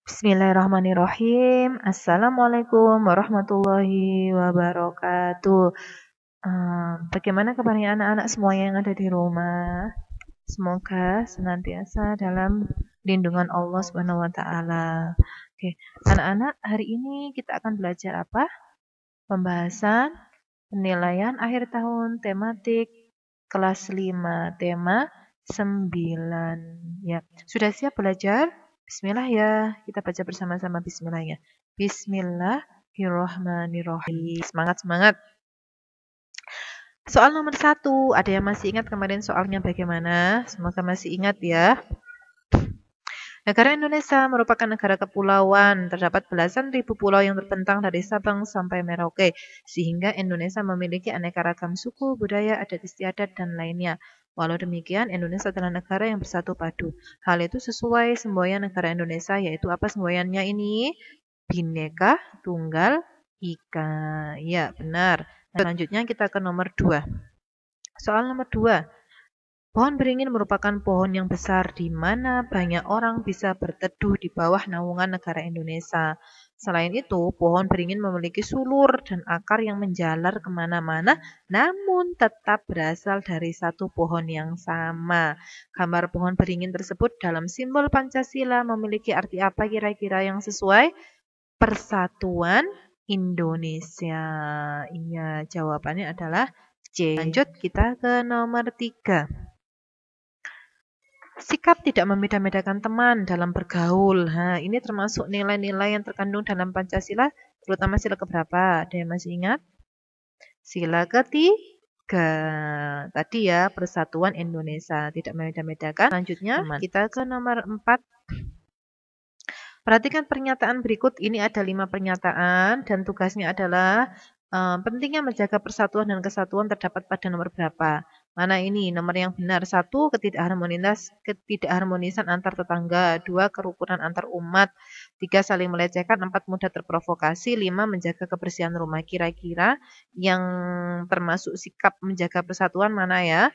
Bismillahirrahmanirrahim. Assalamualaikum warahmatullahi wabarakatuh. Bagaimana kabarnya anak-anak semua yang ada di rumah? Semoga senantiasa dalam lindungan Allah Subhanahu wa taala. Oke, anak-anak, hari ini kita akan belajar apa? Pembahasan penilaian akhir tahun tematik kelas 5, tema 9. Ya, sudah siap belajar? Bismillah ya, kita baca bersama-sama bismillah ya. Bismillahirrahmanirrahim. Semangat, semangat. Soal nomor 1, ada yang masih ingat kemarin soalnya bagaimana? Semoga masih ingat ya. Negara Indonesia merupakan negara kepulauan. Terdapat belasan ribu pulau yang terbentang dari Sabang sampai Merauke, sehingga Indonesia memiliki aneka ragam suku, budaya, adat istiadat, dan lainnya. Walau demikian, Indonesia adalah negara yang bersatu padu. Hal itu sesuai semboyan negara Indonesia, yaitu apa semboyannya ini? Bhinneka Tunggal Ika. Ya, benar. Selanjutnya kita ke nomor 2. Soal nomor 2. Pohon beringin merupakan pohon yang besar di mana banyak orang bisa berteduh di bawah naungan negara Indonesia. Selain itu, pohon beringin memiliki sulur dan akar yang menjalar kemana-mana, namun tetap berasal dari satu pohon yang sama. Gambar pohon beringin tersebut dalam simbol Pancasila memiliki arti apa kira-kira yang sesuai? Persatuan Indonesia. Iya, jawabannya adalah C. Lanjut kita ke nomor 3. Sikap tidak membeda-bedakan teman dalam bergaul. Ini termasuk nilai-nilai yang terkandung dalam Pancasila, terutama sila keberapa? Ada yang masih ingat? Sila ketiga. Tadi ya, Persatuan Indonesia, tidak membeda-bedakan. Selanjutnya, kita ke nomor 4. Perhatikan pernyataan berikut. Ini ada 5 pernyataan dan tugasnya adalah pentingnya menjaga persatuan dan kesatuan terdapat pada nomor berapa. Mana ini? Nomor yang benar. 1. Ketidakharmonisan antar tetangga. 2. Kerukunan antar umat. 3. Saling melecehkan. 4. Mudah terprovokasi. 5. Menjaga kebersihan rumah. Kira-kira yang termasuk sikap menjaga persatuan mana ya?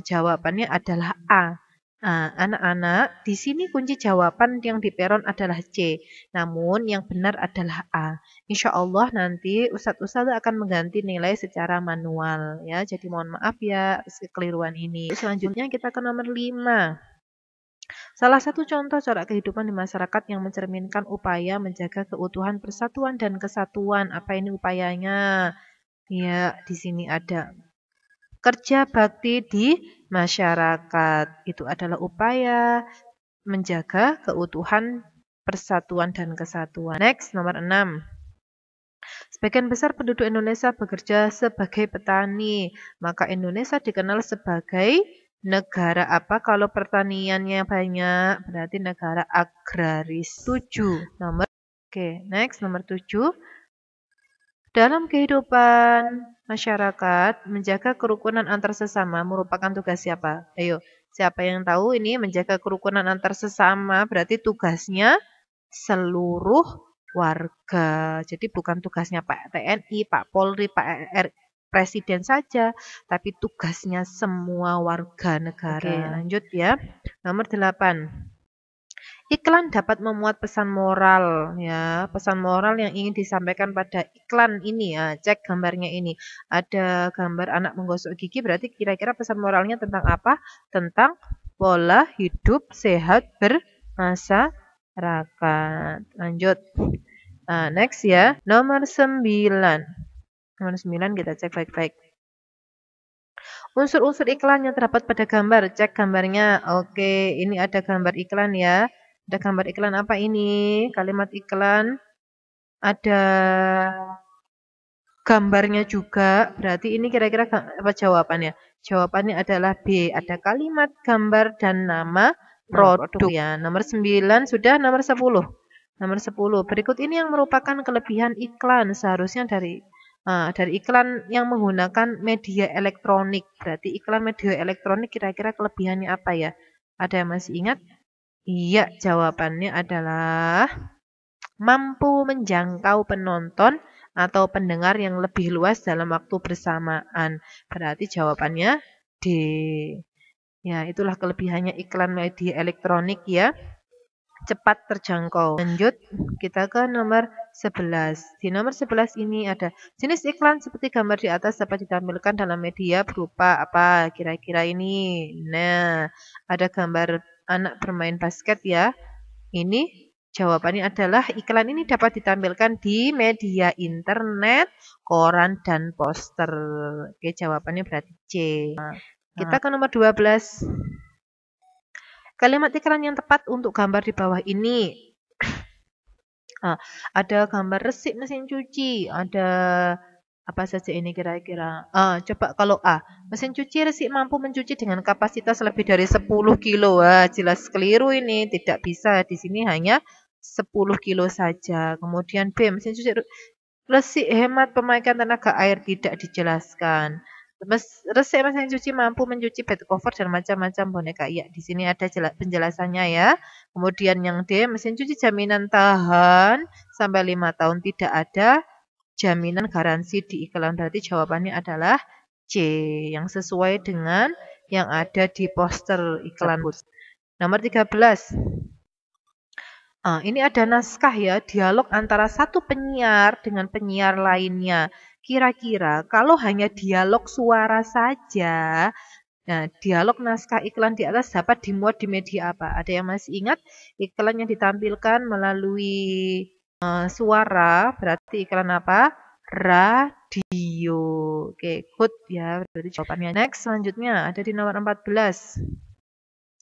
Jawabannya adalah A. Anak-anak, di sini kunci jawaban yang di peron adalah C. Namun yang benar adalah A. Insya Allah nanti Ustadz akan mengganti nilai secara manual ya. Jadi mohon maaf ya atas kekeliruan ini. Selanjutnya kita ke nomor 5. Salah satu contoh corak kehidupan di masyarakat yang mencerminkan upaya menjaga keutuhan persatuan dan kesatuan. Apa ini upayanya? Ya, di sini ada kerja bakti di masyarakat. Itu adalah upaya menjaga keutuhan persatuan dan kesatuan. Next, nomor 6. Sebagian besar penduduk Indonesia bekerja sebagai petani. Maka Indonesia dikenal sebagai negara apa? Kalau pertaniannya banyak, berarti negara agraris. 7. Next, nomor 7. Dalam kehidupan masyarakat, menjaga kerukunan antar sesama merupakan tugas siapa? Ayo, siapa yang tahu ini menjaga kerukunan antar sesama berarti tugasnya seluruh warga. Jadi bukan tugasnya Pak TNI, Pak Polri, Pak Presiden saja, tapi tugasnya semua warga negara. Oke, lanjut ya. Nomor 8. Iklan dapat memuat pesan moral ya, pesan moral yang ingin disampaikan pada iklan ini ya. Cek gambarnya ini. Ada gambar anak menggosok gigi berarti kira-kira pesan moralnya tentang apa? Tentang pola hidup sehat bermasyarakat. Lanjut. Next ya. Nomor 9. Nomor 9 kita cek baik-baik. Unsur-unsur iklan yang terdapat pada gambar. Cek gambarnya. Oke, ini ada gambar iklan ya. Ada gambar iklan apa ini? Kalimat iklan. Ada gambarnya juga. Berarti ini kira-kira apa jawabannya? Jawabannya adalah B. Ada kalimat, gambar, dan nama produk ya. Nomor 9 sudah, nomor 10. Nomor 10. Berikut ini yang merupakan kelebihan iklan. Seharusnya dari iklan yang menggunakan media elektronik. Berarti iklan media elektronik kira-kira kelebihannya apa ya? Ada yang masih ingat? Iya, jawabannya adalah mampu menjangkau penonton atau pendengar yang lebih luas dalam waktu bersamaan. Berarti jawabannya D. Ya, itulah kelebihannya iklan media elektronik ya. cepat terjangkau. Lanjut, kita ke nomor 11. Di nomor 11 ini ada jenis iklan seperti gambar di atas dapat ditampilkan dalam media berupa apa? Kira-kira ini. Nah, ada gambar anak bermain basket ya. Ini jawabannya adalah iklan ini dapat ditampilkan di media internet, koran, dan poster. Oke, jawabannya berarti C. Kita ke nomor 12. Kalimat iklan yang tepat untuk gambar di bawah ini. Ada gambar resik mesin cuci, ada apa saja ini kira-kira? Coba kalau A, mesin cuci resik mampu mencuci dengan kapasitas lebih dari 10 kilo. Wah, jelas keliru ini, tidak bisa. Di sini hanya 10 kilo saja. Kemudian B, mesin cuci resik hemat pemakaian tenaga air, tidak dijelaskan. Resik mesin cuci mampu mencuci bed cover dan macam-macam boneka. Ya, di sini ada penjelasannya ya. Kemudian yang D, mesin cuci jaminan tahan sampai 5 tahun, tidak ada jaminan garansi di iklan. Berarti jawabannya adalah C, yang sesuai dengan yang ada di poster iklan. Nomor 13. Ini ada naskah ya, dialog antara satu penyiar dengan penyiar lainnya. Kira-kira kalau hanya dialog suara saja, nah dialog naskah iklan di atas dapat dimuat di media apa? Ada yang masih ingat iklan yang ditampilkan melalui suara, berarti iklan apa? Radio. Oke, good ya, berarti jawabannya. Next, selanjutnya ada di nomor 14.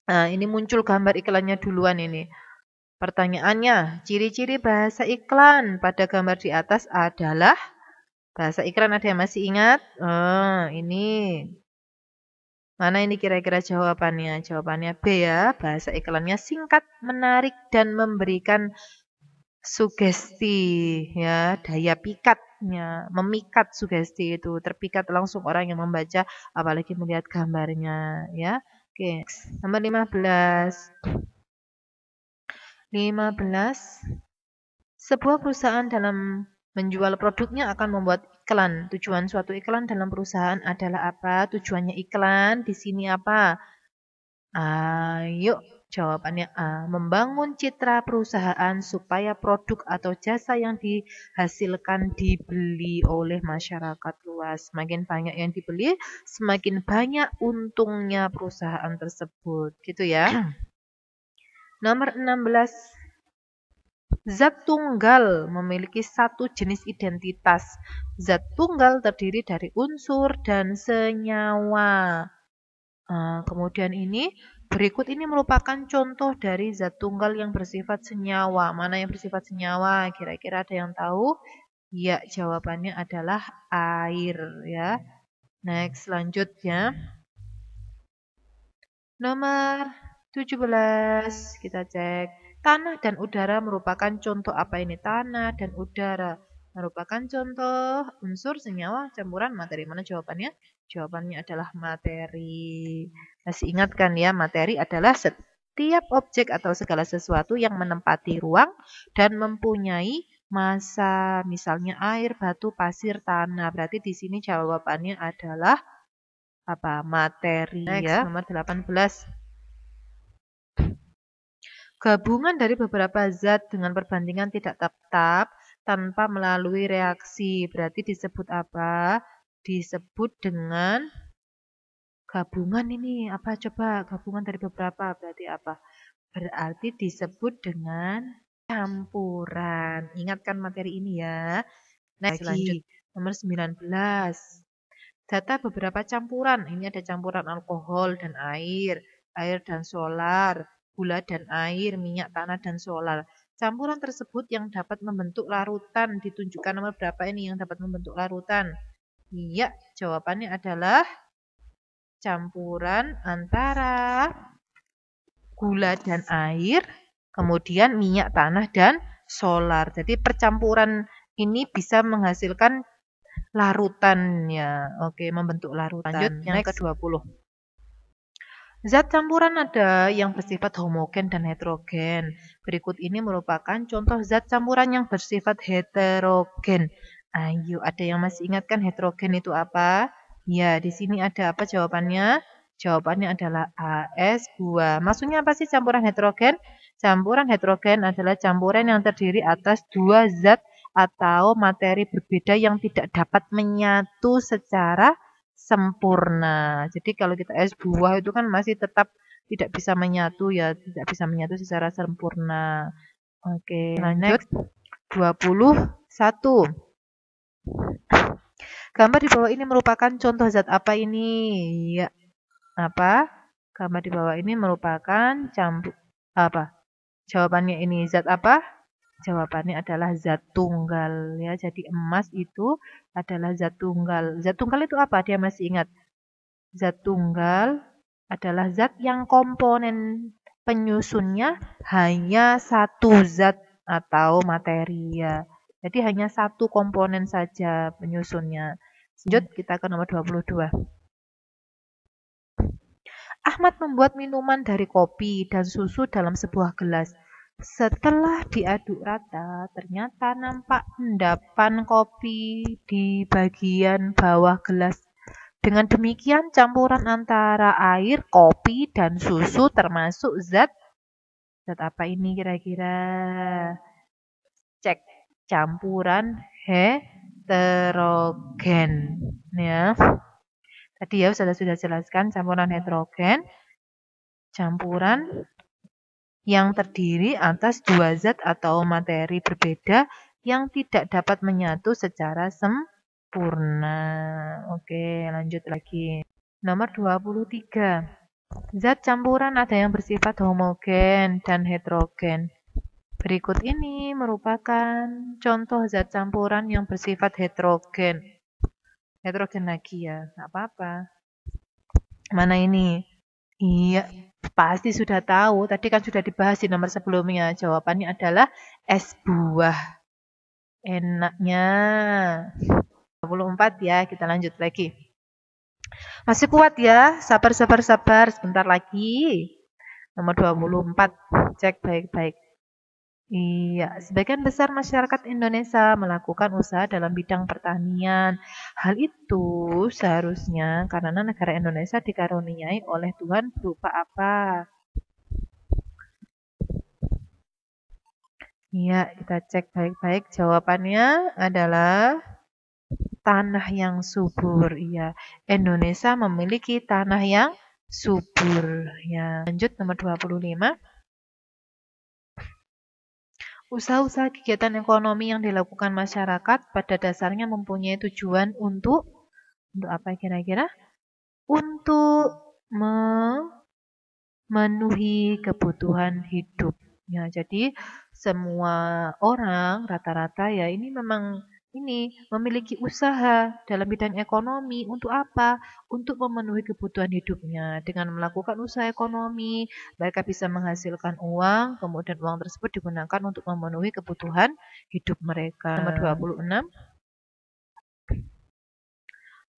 Ini muncul gambar iklannya duluan ini. Pertanyaannya, ciri-ciri bahasa iklan pada gambar di atas adalah bahasa iklan, ada yang masih ingat? Ini. Mana ini kira-kira jawabannya? Jawabannya B ya, bahasa iklannya singkat, menarik, dan memberikan sugesti ya, daya pikatnya, memikat sugesti itu, terpikat langsung orang yang membaca apalagi melihat gambarnya ya. Oke, nomor 15. 15. Sebuah perusahaan dalam menjual produknya akan membuat iklan. Tujuan suatu iklan dalam perusahaan adalah apa? Tujuannya iklan di sini apa? Ayo, jawabannya A. Membangun citra perusahaan supaya produk atau jasa yang dihasilkan dibeli oleh masyarakat luas. Semakin banyak yang dibeli, semakin banyak untungnya perusahaan tersebut. Gitu ya. Nomor 16. Zat tunggal memiliki satu jenis identitas. Zat tunggal terdiri dari unsur dan senyawa. Kemudian berikut ini merupakan contoh dari zat tunggal yang bersifat senyawa. Mana yang bersifat senyawa? Kira-kira ada yang tahu? Ya, jawabannya adalah air ya. Next, selanjutnya. Nomor 17, kita cek. Tanah dan udara merupakan contoh apa ini? Tanah dan udara merupakan contoh unsur, senyawa, campuran, materi. Mana jawabannya? Jawabannya adalah materi. Masih ingat kan ya, materi adalah setiap objek atau segala sesuatu yang menempati ruang dan mempunyai massa. Misalnya air, batu, pasir, tanah. Berarti di sini jawabannya adalah apa? Materi. Next, ya. Nomor 18. Gabungan dari beberapa zat dengan perbandingan tidak tetap tanpa melalui reaksi. Berarti disebut apa? Disebut dengan gabungan ini. Apa coba? Gabungan dari beberapa berarti apa? Berarti disebut dengan campuran. Ingatkan materi ini ya. Next, lanjut. Nomor 19. Data beberapa campuran. Ini ada campuran alkohol dan air dan solar, gula dan air, minyak tanah dan solar. Campuran tersebut yang dapat membentuk larutan, ditunjukkan nomor berapa ini yang dapat membentuk larutan? Iya, jawabannya adalah campuran antara gula dan air, kemudian minyak tanah dan solar. Jadi percampuran ini bisa menghasilkan larutannya. Oke, membentuk larutan. Lanjut yang ke-20. Zat campuran ada yang bersifat homogen dan heterogen. Berikut ini merupakan contoh zat campuran yang bersifat heterogen. Ayo, ada yang masih ingat kan heterogen itu apa? Ya, di sini ada apa jawabannya? Jawabannya adalah AS2. Maksudnya apa sih campuran heterogen? Campuran heterogen adalah campuran yang terdiri atas dua zat atau materi berbeda yang tidak dapat menyatu secara sempurna. Jadi kalau kita es buah itu kan masih tetap tidak bisa menyatu ya, tidak bisa menyatu secara sempurna. Oke, lanjut 21. Gambar di bawah ini merupakan contoh zat apa ini? Ya, apa? Gambar di bawah ini merupakan apa? Jawabannya ini zat apa? Jawabannya adalah zat tunggal ya. Jadi emas itu adalah zat tunggal. Zat tunggal itu apa? Dia masih ingat? Zat tunggal adalah zat yang komponen penyusunnya hanya satu zat atau materi ya. Jadi hanya satu komponen saja penyusunnya. Lanjut kita ke nomor 22. Ahmad membuat minuman dari kopi dan susu dalam sebuah gelas. Setelah diaduk rata, ternyata nampak endapan kopi di bagian bawah gelas. Dengan demikian, campuran antara air, kopi, dan susu termasuk zat apa ini kira-kira? Cek campuran heterogen ya. Tadi ya sudah jelaskan campuran heterogen, campuran yang terdiri atas dua zat atau materi berbeda yang tidak dapat menyatu secara sempurna. Oke, lanjut lagi. Nomor 23. Zat campuran ada yang bersifat homogen dan heterogen. Berikut ini merupakan contoh zat campuran yang bersifat heterogen. Heterogen lagi ya, nggak apa-apa. Mana ini? Iya, pasti sudah tahu. Tadi kan sudah dibahas di nomor sebelumnya. Jawabannya adalah es buah. Enaknya. 24 ya, kita lanjut lagi. Masih kuat ya, sabar. Sebentar lagi. Nomor 24, cek baik-baik. Iya, sebagian besar masyarakat Indonesia melakukan usaha dalam bidang pertanian. Hal itu seharusnya karena negara Indonesia dikaruniai oleh Tuhan berupa apa? Iya, kita cek baik-baik. Jawabannya adalah tanah yang subur. Iya, Indonesia memiliki tanah yang subur. Ya, lanjut nomor 25. Usaha-usaha kegiatan ekonomi yang dilakukan masyarakat pada dasarnya mempunyai tujuan untuk apa kira-kira? Untuk memenuhi kebutuhan hidup. Ya, jadi semua orang rata-rata ya ini memang memiliki usaha dalam bidang ekonomi untuk apa? Untuk memenuhi kebutuhan hidupnya. Dengan melakukan usaha ekonomi, mereka bisa menghasilkan uang, kemudian uang tersebut digunakan untuk memenuhi kebutuhan hidup mereka. Nomor 26.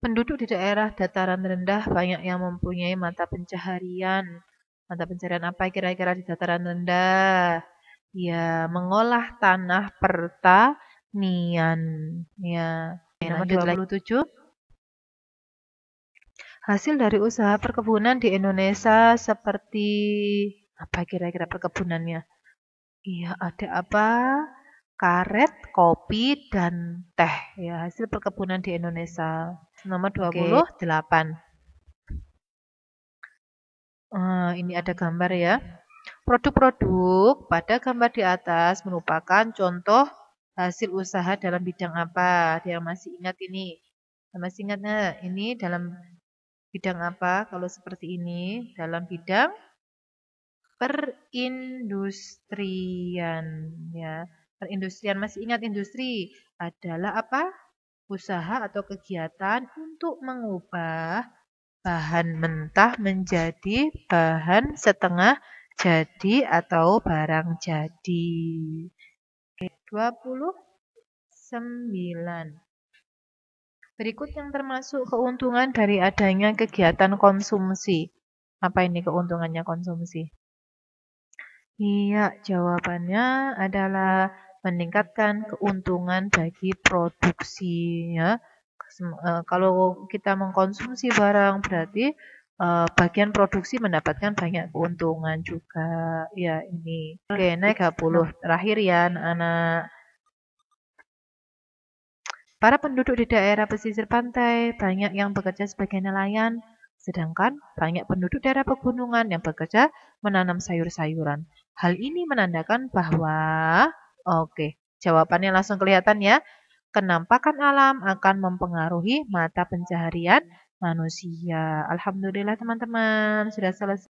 Penduduk di daerah dataran rendah banyak yang mempunyai mata pencaharian. Mata pencaharian apa kira-kira di dataran rendah? Ya, mengolah tanah pertanian. Ya, nomor 27. Hasil dari usaha perkebunan di Indonesia seperti apa kira-kira perkebunannya? Iya, ada apa? Karet, kopi, dan teh. Ya, hasil perkebunan di Indonesia. Nomor 28. Ini ada gambar ya. Produk-produk pada gambar di atas merupakan contoh hasil usaha dalam bidang apa? Dia masih ingat ini? Masih ingat nggak? Ini dalam bidang apa? Kalau seperti ini, dalam bidang perindustrian. Ya, perindustrian masih ingat industri adalah apa? Usaha atau kegiatan untuk mengubah bahan mentah menjadi bahan setengah jadi atau barang jadi. 29. Berikut yang termasuk keuntungan dari adanya kegiatan konsumsi. Apa ini keuntungannya konsumsi? Iya, jawabannya adalah meningkatkan keuntungan bagi produksi ya. Kalau kita mengkonsumsi barang berarti bagian produksi mendapatkan banyak keuntungan juga. Ya, ini. Oke, naik 30. Terakhir ya, anak-anak. Para penduduk di daerah pesisir pantai banyak yang bekerja sebagai nelayan, sedangkan banyak penduduk daerah pegunungan yang bekerja menanam sayur-sayuran. Hal ini menandakan bahwa, oke, jawabannya langsung kelihatan ya. Kenampakan alam akan mempengaruhi mata pencaharian manusia. Alhamdulillah teman-teman, sudah selesai.